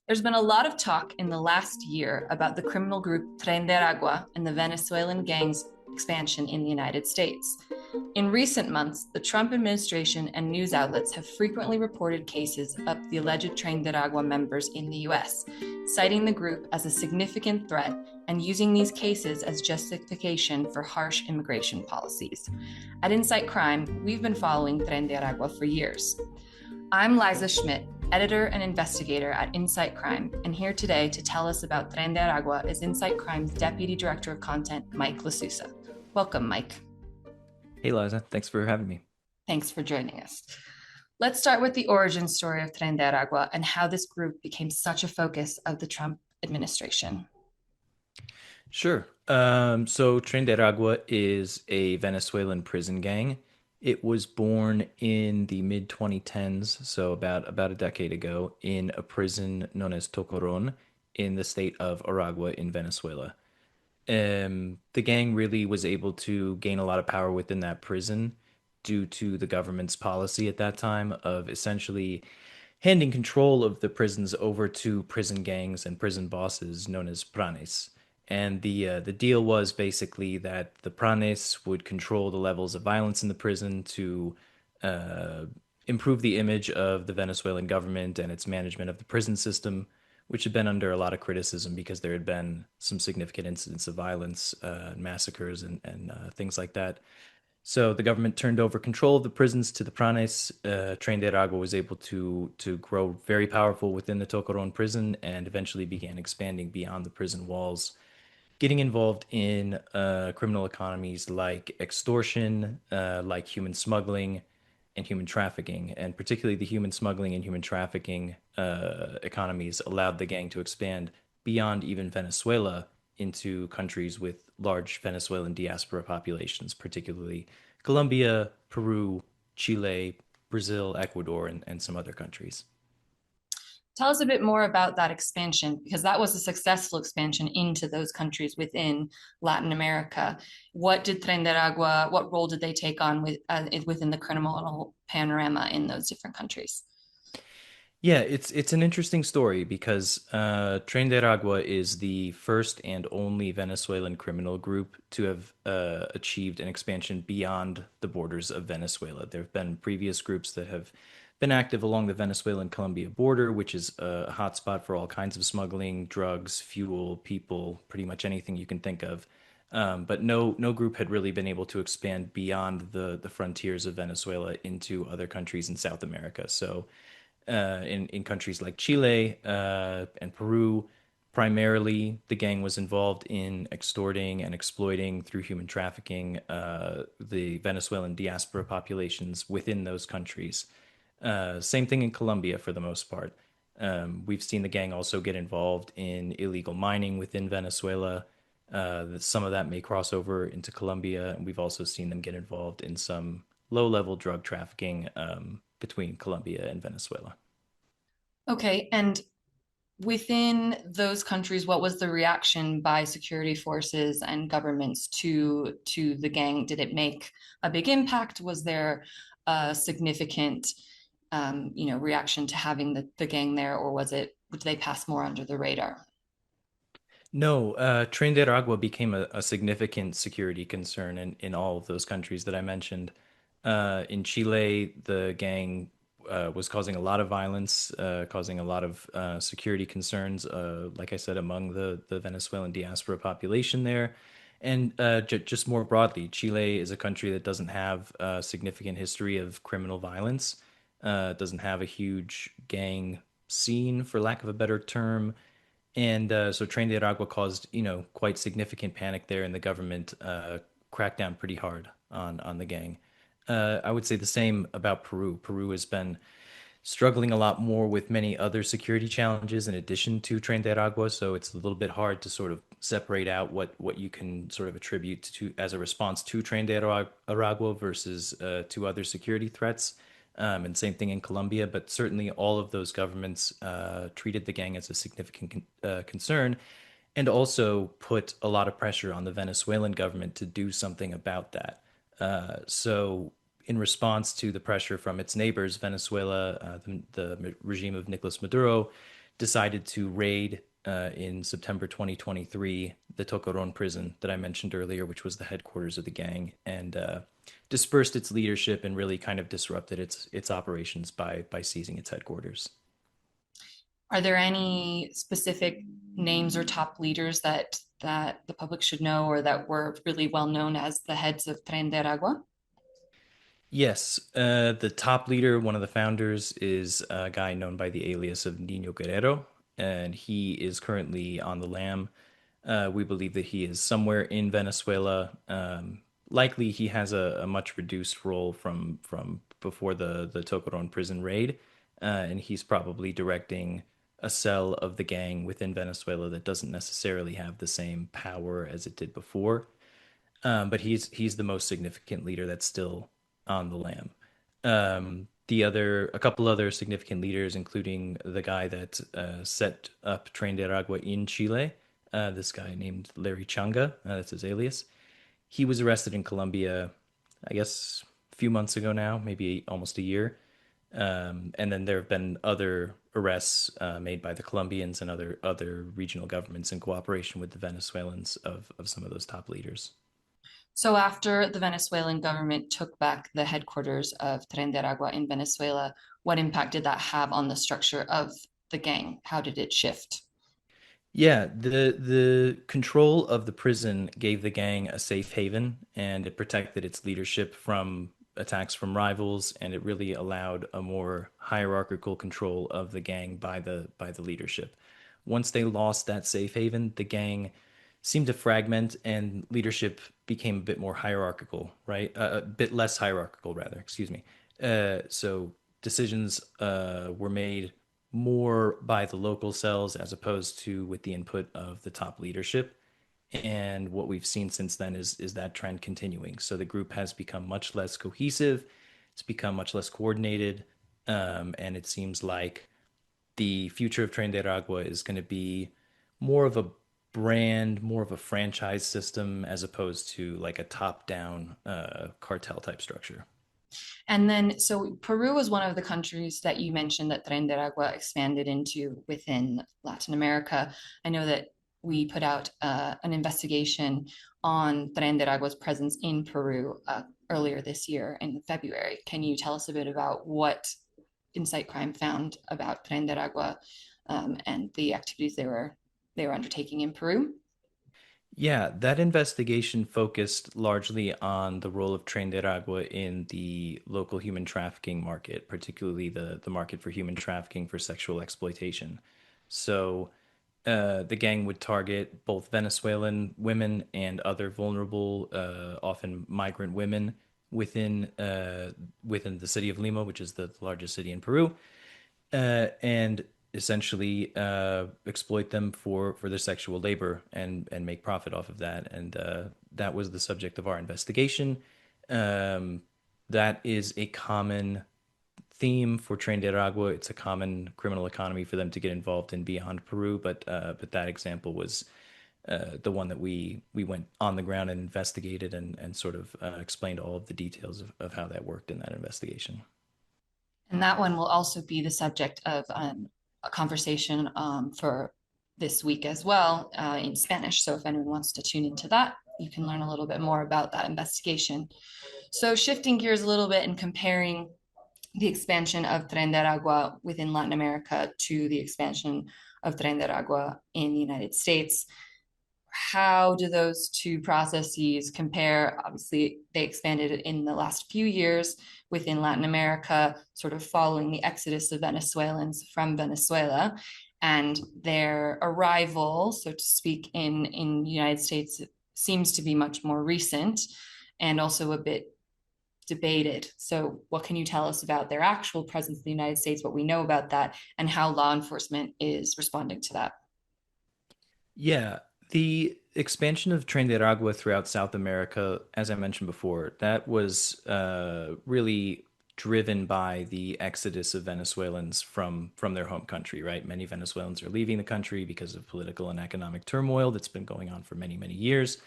There's been a lot of talk in the last year about the criminal group Tren de Aragua and the Venezuelan gang's expansion in the United States. In recent months, the Trump administration and news outlets have frequently reported cases of the alleged Tren de Aragua members in the US, citing the group as a significant threat and using these cases as justification for harsh immigration policies. At Insight Crime, we've been following Tren de Aragua for years. I'm Liza Schmidt, editor and investigator at Insight Crime, and here today to tell us about Tren de Aragua is Insight Crime's Deputy Director of Content, Mike LaSusa. Welcome, Mike. Hey, Liza. Thanks for having me. Thanks for joining us. Let's start with the origin story of Tren de Aragua and how this group became such a focus of the Trump administration. Sure. So Tren de Aragua is a Venezuelan prison gang. It was born in the mid 2010s, so about a decade ago, in a prison known as Tocoron in the state of Aragua in Venezuela. The gang really was able to gain a lot of power within that prison due to the government's policy at that time of essentially handing control of the prisons over to prison gangs and prison bosses known as pranes. And the deal was basically that the pranes would control the levels of violence in the prison to uh, improve the image of the Venezuelan government and its management of the prison system, which had been under a lot of criticism because there had been some significant incidents of violence, massacres, and things like that. So the government turned over control of the prisons to the pranes. Tren de Aragua was able to grow very powerful within the Tocoron prison and eventually began expanding beyond the prison walls, getting involved in criminal economies like extortion, like human smuggling, and human trafficking. And particularly the human smuggling and human trafficking economies allowed the gang to expand beyond even Venezuela into countries with large Venezuelan diaspora populations, particularly Colombia, Peru, Chile, Brazil, Ecuador, and some other countries. Tell us a bit more about that expansion because that was a successful expansion into those countries within Latin America. What did Tren de Aragua, what role did they take on within the criminal panorama in those different countries? Yeah, it's an interesting story because Tren de Aragua is the first and only Venezuelan criminal group to have achieved an expansion beyond the borders of Venezuela. There have been previous groups that have been active along the Venezuelan-Colombia border, which is a hotspot for all kinds of smuggling, drugs, fuel, people, pretty much anything you can think of. But no group had really been able to expand beyond the frontiers of Venezuela into other countries in South America. So in countries like Chile and Peru. Primarily, the gang was involved in extorting and exploiting through human trafficking the Venezuelan diaspora populations within those countries. Same thing in Colombia for the most part. We've seen the gang also get involved in illegal mining within Venezuela. Some of that may cross over into Colombia, and we've also seen them get involved in some low-level drug trafficking between Colombia and Venezuela. Okay, and within those countries, what was the reaction by security forces and governments to the gang? Did it make a big impact? Was there a significant, reaction to having the gang there, or did they pass more under the radar? No, Tren de Aragua became a significant security concern in all of those countries that I mentioned. In Chile, the gang was causing a lot of violence, causing a lot of security concerns, like I said, among the Venezuelan diaspora population there. And just more broadly, Chile is a country that doesn't have a significant history of criminal violence, doesn't have a huge gang scene, for lack of a better term. And so Tren de Aragua caused, quite significant panic there, and the government cracked down pretty hard on the gang. I would say the same about Peru. Peru has been struggling a lot more with many other security challenges in addition to Tren de Aragua, so it's a little bit hard to sort of separate out what you can sort of attribute to as a response to Tren de Aragua versus to other security threats. And same thing in Colombia, but certainly all of those governments treated the gang as a significant concern and also put a lot of pressure on the Venezuelan government to do something about that. So, in response to the pressure from its neighbors, Venezuela, the regime of Nicolas Maduro, decided to raid in September 2023 the Tocoron prison that I mentioned earlier, which was the headquarters of the gang, and dispersed its leadership and really kind of disrupted its operations by seizing its headquarters. Are there any specific names or top leaders that the public should know or that were really well known as the heads of Tren de Aragua? Yes, the top leader, one of the founders, is a guy known by the alias of Nino Guerrero, and he is currently on the lam. We believe that he is somewhere in Venezuela. Likely, he has a much reduced role from before the Tocoron prison raid, and he's probably directing a cell of the gang within Venezuela that doesn't necessarily have the same power as it did before. But he's the most significant leader that's still on the lam. A couple other significant leaders, including the guy that set up Tren de Aragua in Chile, this guy named Larry Changa, that's his alias. He was arrested in Colombia, I guess, a few months ago now, maybe almost a year. And then there have been other arrests made by the Colombians and other regional governments in cooperation with the Venezuelans of some of those top leaders. So after the Venezuelan government took back the headquarters of Tren de Aragua in Venezuela, what impact did that have on the structure of the gang? How did it shift? Yeah, the control of the prison gave the gang a safe haven, and it protected its leadership from attacks from rivals, and it really allowed a more hierarchical control of the gang by the leadership. Once they lost that safe haven, the gang seemed to fragment, and leadership became a bit more hierarchical, right? A bit less hierarchical, rather. Excuse me. So decisions were made more by the local cells as opposed to with the input of the top leadership. And what we've seen since then is that trend continuing. So the group has become much less cohesive, it's become much less coordinated, and it seems like the future of Tren de Aragua is going to be more of a brand, more of a franchise system as opposed to like a top-down cartel type structure. And then, so Peru was one of the countries that you mentioned that Tren de Aragua expanded into within Latin America. I know that we put out an investigation on Tren de Aragua's presence in Peru earlier this year in February. Can you tell us a bit about what Insight Crime found about Tren de Aragua and the activities they were undertaking in Peru? Yeah, that investigation focused largely on the role of Tren de Aragua in the local human trafficking market, particularly the market for human trafficking for sexual exploitation. So, the gang would target both Venezuelan women and other vulnerable, often migrant women within the city of Lima, which is the largest city in Peru, and essentially exploit them for their sexual labor and make profit off of that. And that was the subject of our investigation. Um, that is a common theme for Tren de Aragua. It's a common criminal economy for them to get involved in beyond Peru, but that example was the one that we went on the ground and investigated and sort of explained all of the details of how that worked in that investigation. And that one will also be the subject of a conversation for this week as well in Spanish. So if anyone wants to tune into that, you can learn a little bit more about that investigation. So shifting gears a little bit and comparing the expansion of Tren de Aragua within Latin America to the expansion of Tren de Aragua in the United States. How do those two processes compare? Obviously, they expanded in the last few years within Latin America, sort of following the exodus of Venezuelans from Venezuela, and their arrival, so to speak, in the United States seems to be much more recent and also a bit debated. So, what can you tell us about their actual presence in the United States, what we know about that, and how law enforcement is responding to that? Yeah, the expansion of Tren de Aragua throughout South America, as I mentioned before, that was really driven by the exodus of Venezuelans from their home country, right? Many Venezuelans are leaving the country because of political and economic turmoil that's been going on for many, many years.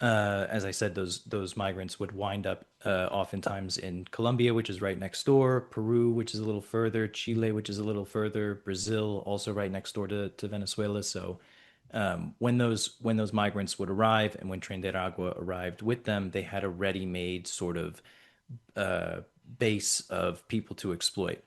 As I said, those migrants would wind up oftentimes in Colombia, which is right next door, Peru, which is a little further, Chile, which is a little further, Brazil, also right next door to Venezuela. So when those migrants would arrive, and when Tren de Aragua arrived with them, they had a ready-made sort of uh, base of people to exploit.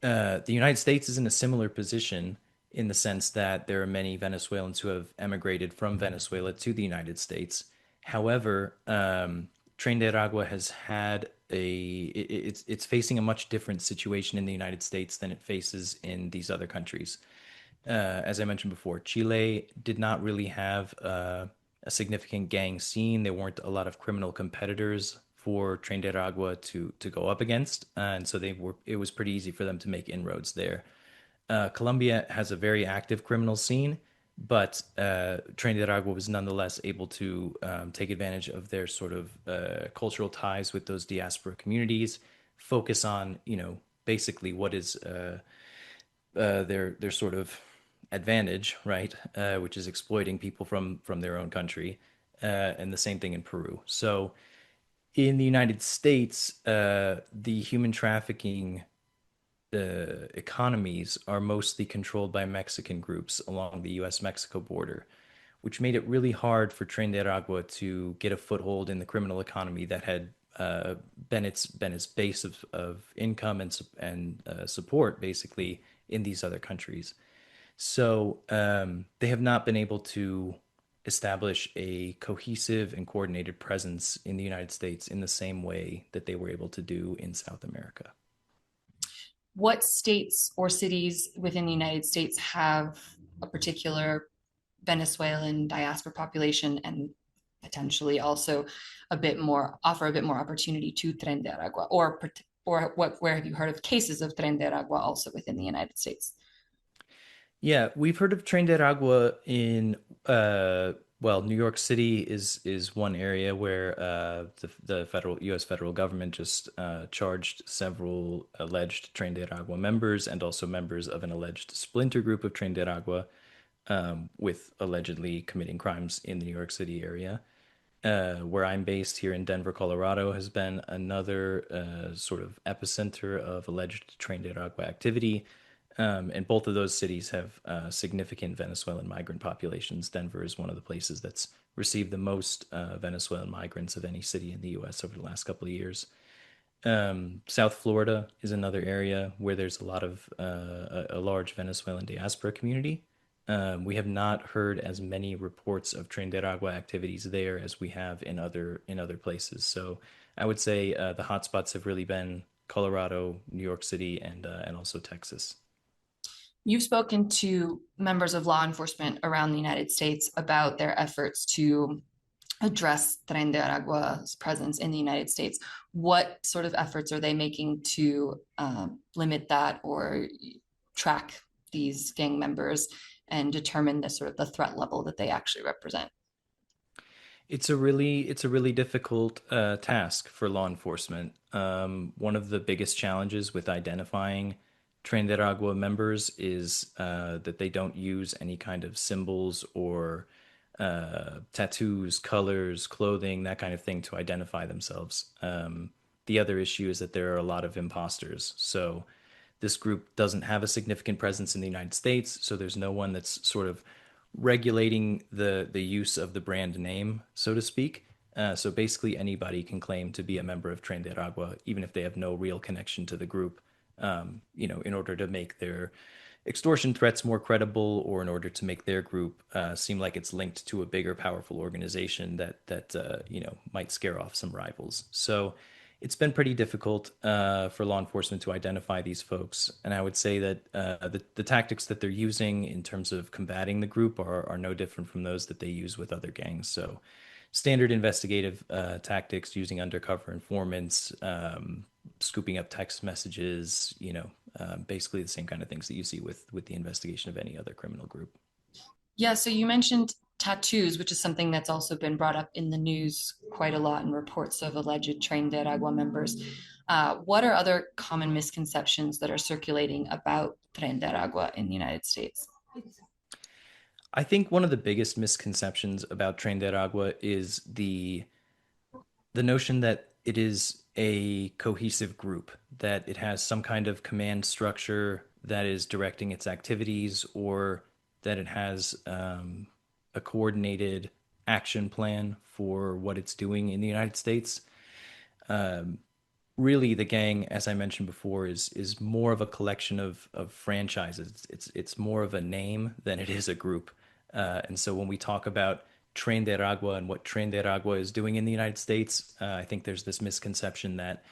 The United States is in a similar position in the sense that there are many Venezuelans who have emigrated from Venezuela to the United States. However, Tren de Aragua has had it's facing a much different situation in the United States than it faces in these other countries. As I mentioned before, Chile did not really have a significant gang scene. There weren't a lot of criminal competitors for Tren de Aragua to go up against, and so they were. It was pretty easy for them to make inroads there. Colombia has a very active criminal scene, but Tren de Aragua was nonetheless able to take advantage of their sort of cultural ties with those diaspora communities, focus on basically what is their sort of advantage, right? Which is exploiting people from their own country, and the same thing in Peru. So in the United States, the human trafficking economies are mostly controlled by Mexican groups along the U.S.-Mexico border, which made it really hard for Tren de Aragua to get a foothold in the criminal economy that had been its base of income and support basically in these other countries. So they have not been able to establish a cohesive and coordinated presence in the United States in the same way that they were able to do in South America. What states or cities within the United States have a particular Venezuelan diaspora population and potentially also offer a bit more opportunity to Tren de Aragua, or where have you heard of cases of Tren de Aragua also within the United States? Yeah, we've heard of Tren de Aragua in well, New York City is one area where the federal U.S. federal government just charged several alleged Tren de Aragua members and also members of an alleged splinter group of Tren de Aragua with allegedly committing crimes in the New York City area. Where I'm based here in Denver, Colorado, has been another sort of epicenter of alleged Tren de Aragua activity. And both of those cities have significant Venezuelan migrant populations. Denver is one of the places that's received the most Venezuelan migrants of any city in the U.S. over the last couple of years. South Florida is another area where there's a lot of a large Venezuelan diaspora community. We have not heard as many reports of Tren de Aragua activities there as we have in other places. So I would say the hotspots have really been Colorado, New York City, and also Texas. You've spoken to members of law enforcement around the United States about their efforts to address Tren de Aragua's presence in the United States. What sort of efforts are they making to limit that or track these gang members and determine the sort of the threat level that they actually represent? It's a really difficult task for law enforcement. One of the biggest challenges with identifying Tren de Aragua members is that they don't use any kind of symbols or tattoos, colors, clothing, that kind of thing to identify themselves. The other issue is that there are a lot of imposters. So this group doesn't have a significant presence in the United States, so there's no one that's sort of regulating the use of the brand name, so to speak. So basically, anybody can claim to be a member of Tren de Aragua, even if they have no real connection to the group. In order to make their extortion threats more credible, or in order to make their group seem like it's linked to a bigger, powerful organization that might scare off some rivals. So it's been pretty difficult for law enforcement to identify these folks, and I would say that the tactics that they're using in terms of combating the group are no different from those that they use with other gangs. So standard investigative tactics using undercover informants, scooping up text messages, basically the same kind of things that you see with the investigation of any other criminal group. Yeah, so you mentioned tattoos, which is something that's also been brought up in the news quite a lot in reports of alleged Tren de Aragua members. What are other common misconceptions that are circulating about Tren de Aragua in the United States? I think one of the biggest misconceptions about Tren de Aragua is the notion that it is a cohesive group, that it has some kind of command structure that is directing its activities, or that it has a coordinated action plan for what it's doing in the United States. Really, the gang, as I mentioned before, is more of a collection of franchises. It's more of a name than it is a group. And so when we talk about Tren de Aragua and what Tren de Aragua is doing in the United States, I think there's this misconception that,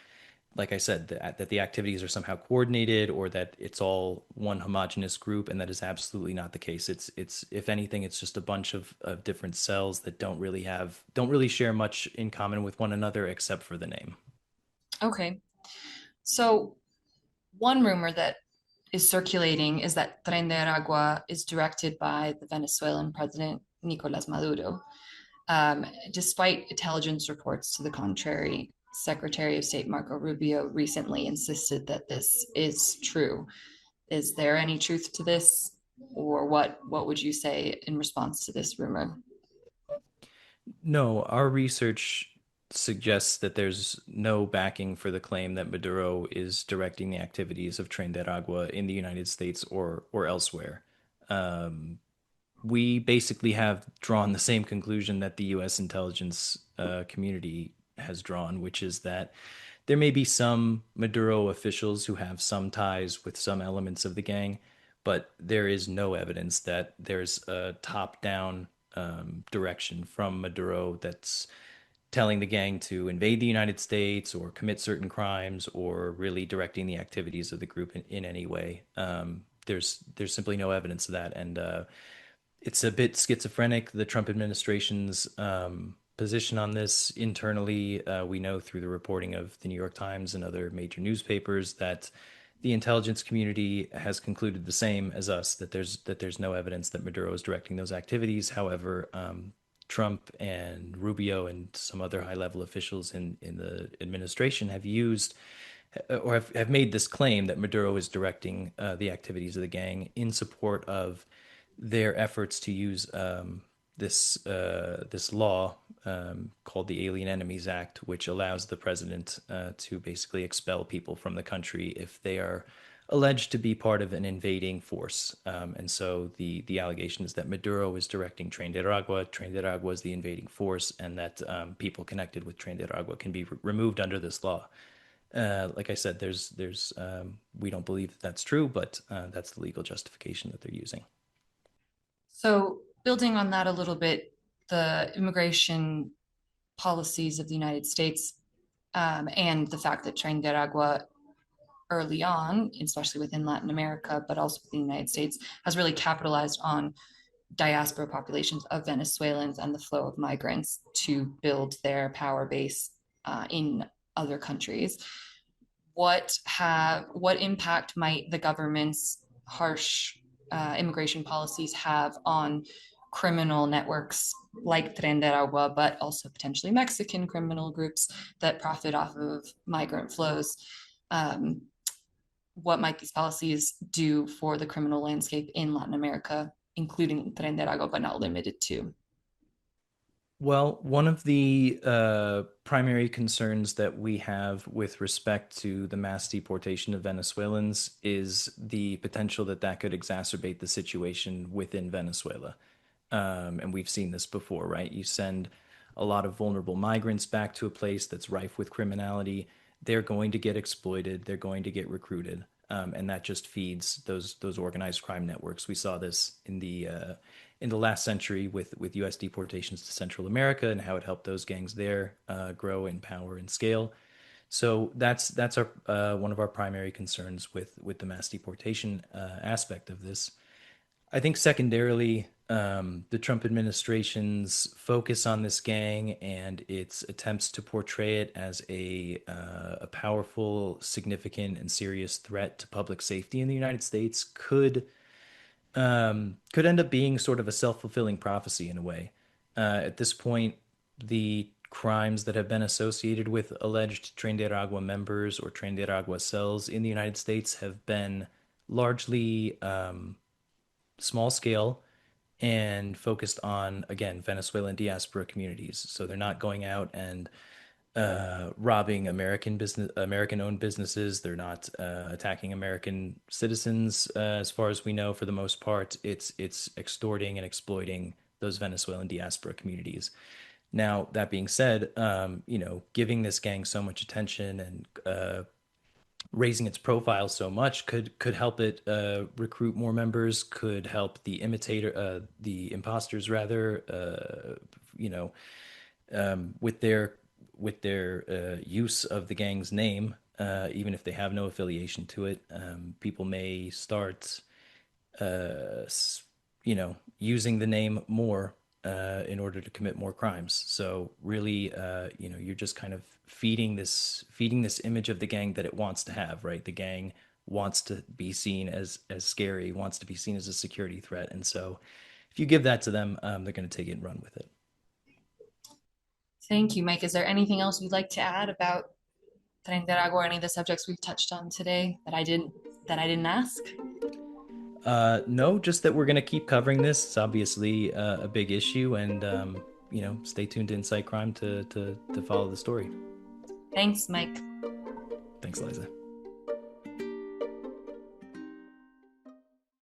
like I said, that the activities are somehow coordinated or that it's all one homogenous group, and that is absolutely not the case. It's if anything, it's just a bunch of different cells that don't really share much in common with one another except for the name. Okay. So, one rumor that is circulating is that Tren de Aragua is directed by the Venezuelan president Nicolas Maduro. Despite intelligence reports to the contrary, Secretary of State Marco Rubio recently insisted that this is true. Is there any truth to this, or what would you say in response to this rumor? No, our research suggests that there's no backing for the claim that Maduro is directing the activities of Tren de Aragua in the United States or elsewhere. Um, we basically have drawn the same conclusion that the U.S. intelligence community has drawn, which is that there may be some Maduro officials who have some ties with some elements of the gang, but there is no evidence that there's a top-down direction from Maduro that's telling the gang to invade the United States or commit certain crimes or really directing the activities of the group in any way. There's simply no evidence of that, and it's a bit schizophrenic. The Trump administration's position on this internally, we know through the reporting of the New York Times and other major newspapers that the intelligence community has concluded the same as us, that there's no evidence that Maduro is directing those activities. However, Trump and Rubio and some other high level officials in the administration have used or have made this claim that Maduro is directing the activities of the gang in support of their efforts to use this law called the Alien Enemies Act, which allows the president to basically expel people from the country if they are alleged to be part of an invading force. And so the allegation is that Maduro is directing Tren de Aragua, Tren de Aragua is the invading force, and that people connected with Tren de Aragua can be removed under this law. Like I said, there's we don't believe that that's true, but that's the legal justification that they're using. So, building on that a little bit, the immigration policies of the United States and the fact that Tren de Aragua early on, especially within Latin America, but also within the United States, has really capitalized on diaspora populations of Venezuelans and the flow of migrants to build their power base in other countries. What impact might the government's harsh immigration policies have on criminal networks like Tren de Aragua, but also potentially Mexican criminal groups that profit off of migrant flows? Um, what might these policies do for the criminal landscape in Latin America, including Tren de Aragua, but not limited to? Well, one of the primary concerns that we have with respect to the mass deportation of Venezuelans is the potential that that could exacerbate the situation within Venezuela. And we've seen this before, right? You send a lot of vulnerable migrants back to a place that's rife with criminality. They're going to get exploited. They're going to get recruited, and that just feeds those organized crime networks. We saw this in the last century with U.S. deportations to Central America and how it helped those gangs there grow in power and scale. So that's our one of our primary concerns with the mass deportation aspect of this. I think secondarily, the Trump administration's focus on this gang and its attempts to portray it as a powerful, significant, and serious threat to public safety in the United States could end up being sort of a self-fulfilling prophecy in a way. At this point, the crimes that have been associated with alleged Tren de Aragua members or Tren de Aragua cells in the United States have been largely small scale and focused on, again, Venezuelan diaspora communities. So they're not going out and robbing American-owned businesses. They're not attacking American citizens, as far as we know. For the most part, it's extorting and exploiting those Venezuelan diaspora communities. Now, that being said, giving this gang so much attention and raising its profile so much could help it recruit more members, could help the imposters rather, you know, with their use of the gang's name, even if they have no affiliation to it. People may start using the name more in order to commit more crimes. So really, you're just kind of feeding this image of the gang that it wants to have, right? The gang wants to be seen as scary, wants to be seen as a security threat, and so if you give that to them, they're going to take it and run with it. Thank you, Mike. Is there anything else you'd like to add about Tren de Aragua or any of the subjects we've touched on today that I didn't ask? No, just that we're going to keep covering this. It's obviously a big issue, and stay tuned to Insight Crime to follow the story. Thanks, Mike. Thanks, Liza.